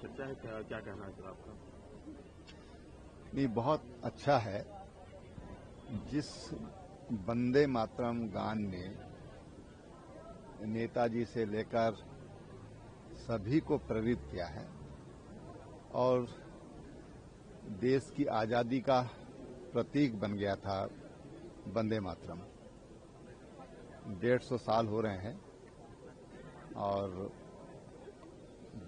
चर्चा है, क्या कहना है सर आपका? नहीं, बहुत अच्छा है। जिस वंदे मातरम गान ने नेताजी से लेकर सभी को प्रेरित किया है और देश की आजादी का प्रतीक बन गया था वंदे मातरम। 150 साल हो रहे हैं और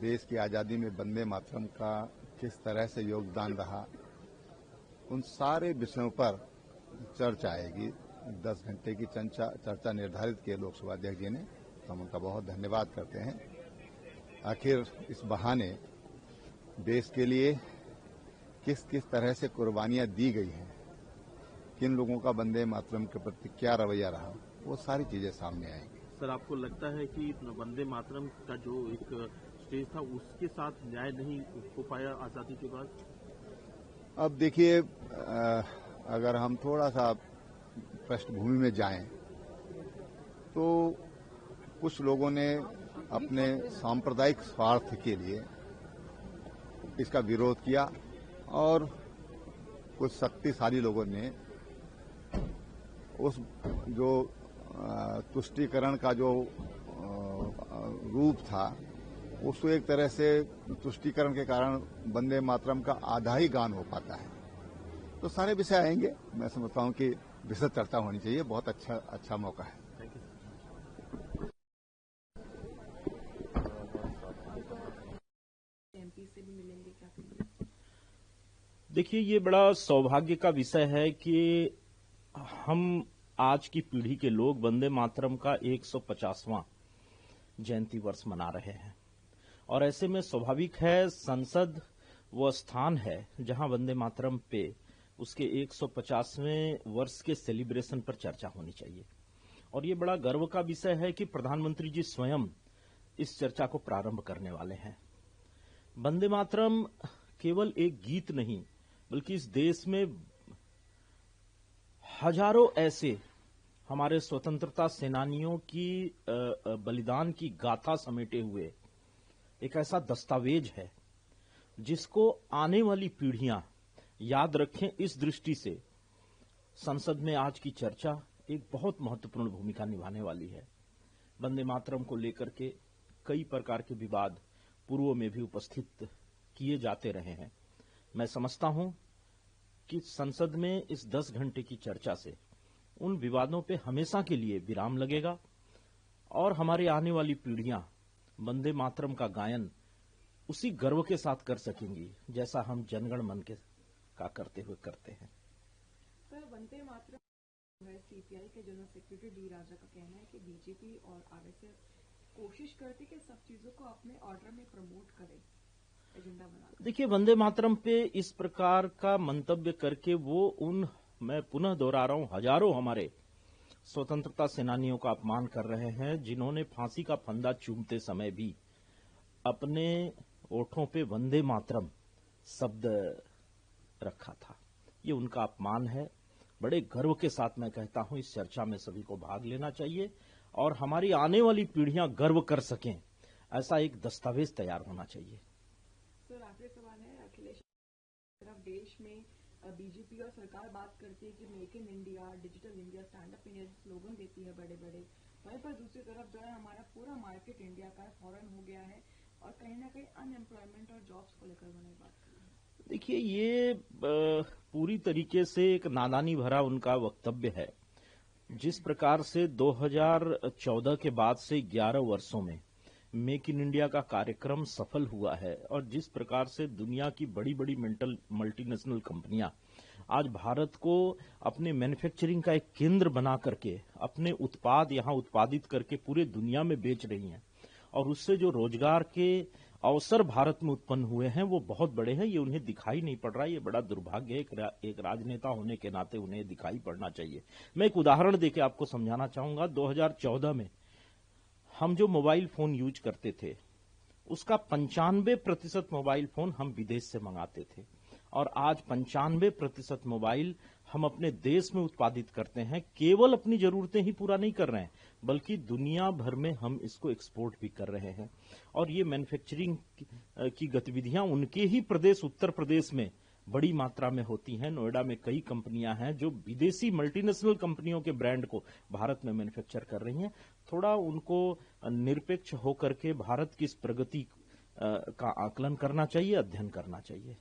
देश की आजादी में वंदे मातरम का किस तरह से योगदान रहा, उन सारे विषयों पर चर्चा आएगी। 10 घंटे की चर्चा निर्धारित की लोकसभा अध्यक्ष जी ने, हम उनका बहुत धन्यवाद करते हैं। आखिर इस बहाने देश के लिए किस किस तरह से कुर्बानियां दी गई हैं, किन लोगों का वंदे मातरम के प्रति क्या रवैया रहा, वो सारी चीजें सामने आएंगी। सर, आपको लगता है कि वंदे मातरम का जो एक स्टेज था उसके साथ न्याय नहीं हो पाया आजादी के बाद? अब देखिए, अगर हम थोड़ा सा पृष्ठभूमि में जाएं तो कुछ लोगों ने अपने सांप्रदायिक स्वार्थ के लिए इसका विरोध किया और कुछ शक्तिशाली लोगों ने उस जो तुष्टीकरण का जो रूप था उसको एक तरह से तुष्टीकरण के कारण वंदे मातरम का आधा ही गान हो पाता है। तो सारे विषय आएंगे। मैं समझता हूं कि विस्तृत चर्चा होनी चाहिए। बहुत अच्छा मौका है। देखिए, ये बड़ा सौभाग्य का विषय है कि हम आज की पीढ़ी के लोग वंदे मातरम का 150वां जयंती वर्ष मना रहे हैं और ऐसे में स्वाभाविक है संसद वो स्थान है जहां वंदे मातरम पे उसके 150वें वर्ष के सेलिब्रेशन पर चर्चा होनी चाहिए। और ये बड़ा गर्व का विषय है कि प्रधानमंत्री जी स्वयं इस चर्चा को प्रारंभ करने वाले हैं। वंदे मातरम केवल एक गीत नहीं बल्कि इस देश में हजारों ऐसे हमारे स्वतंत्रता सेनानियों की बलिदान की गाथा समेटे हुए एक ऐसा दस्तावेज है जिसको आने वाली पीढ़ियां याद रखें। इस दृष्टि से संसद में आज की चर्चा एक बहुत महत्वपूर्ण भूमिका निभाने वाली है। वंदे मातरम को लेकर के कई प्रकार के विवाद पूर्व में भी उपस्थित किए जाते रहे हैं। मैं समझता हूं कि संसद में इस 10 घंटे की चर्चा से उन विवादों पे हमेशा के लिए विराम लगेगा और हमारी आने वाली पीढ़ियां वंदे मातरम का गायन उसी गर्व के साथ कर सकेंगी जैसा हम जनगण मन के का करते हैं। सर, वंदे मातरम सीपीआई के जनरल सेक्रेटरी डी राजा का कहना है कि बीजेपी और आरएसएस कोशिश करती कि सब चीजों को अपने ऑर्डर में प्रमोट करे, एजेंडा बना। देखिए, वंदे मातरम पे इस प्रकार का मंतव्य करके मैं पुनः दोहरा रहा हूं, हजारों हमारे स्वतंत्रता सेनानियों का अपमान कर रहे हैं जिन्होंने फांसी का फंदा चूमते समय भी अपने ओठों पे वंदे मातरम शब्द रखा था। ये उनका अपमान है। बड़े गर्व के साथ मैं कहता हूं इस चर्चा में सभी को भाग लेना चाहिए और हमारी आने वाली पीढ़ियां गर्व कर सकें ऐसा एक दस्तावेज तैयार होना चाहिए। सर, आखिरी सवाल है। अखिलेश तरफ देश में बीजेपी और सरकार बात करती है कि make in India, digital India, stand up India slogan देती है बड़े बड़े, वहीं पर दूसरी तरफ जो है हमारा पूरा मार्केट इंडिया का फॉरेन हो गया है और कहीं ना कहीं अनएम्प्लॉयमेंट और जॉब्स को लेकर उन्होंने बात की है। देखिए, ये पूरी तरीके से एक नादानी भरा उनका वक्तव्य है। जिस प्रकार से 2014 के बाद से 11 वर्षों में मेक इन इंडिया का कार्यक्रम सफल हुआ है और जिस प्रकार से दुनिया की बड़ी बड़ी मल्टीनेशनल कंपनियां आज भारत को अपने मैन्युफैक्चरिंग का एक केंद्र बना करके अपने उत्पाद यहां उत्पादित करके पूरे दुनिया में बेच रही हैं और उससे जो रोजगार के अवसर भारत में उत्पन्न हुए हैं वो बहुत बड़े हैं। ये उन्हें दिखाई नहीं पड़ रहा है। ये बड़ा दुर्भाग्य है। एक राजनेता होने के नाते उन्हें दिखाई पड़ना चाहिए। मैं एक उदाहरण देके आपको समझाना चाहूंगा। 2014 में हम जो मोबाइल फोन यूज करते थे उसका 95% मोबाइल फोन हम विदेश से मंगाते थे और आज 95% मोबाइल हम अपने देश में उत्पादित करते हैं। केवल अपनी जरूरतें ही पूरा नहीं कर रहे हैं, बल्कि दुनिया भर में हम इसको एक्सपोर्ट भी कर रहे हैं। और ये मैन्युफैक्चरिंग की गतिविधियां उनके ही प्रदेश उत्तर प्रदेश में बड़ी मात्रा में होती हैं। नोएडा में कई कंपनियां हैं जो विदेशी मल्टीनेशनल कंपनियों के ब्रांड को भारत में मैन्युफैक्चर कर रही हैं। थोड़ा उनको निरपेक्ष होकर के भारत की इस प्रगति का आकलन करना चाहिए, अध्ययन करना चाहिए।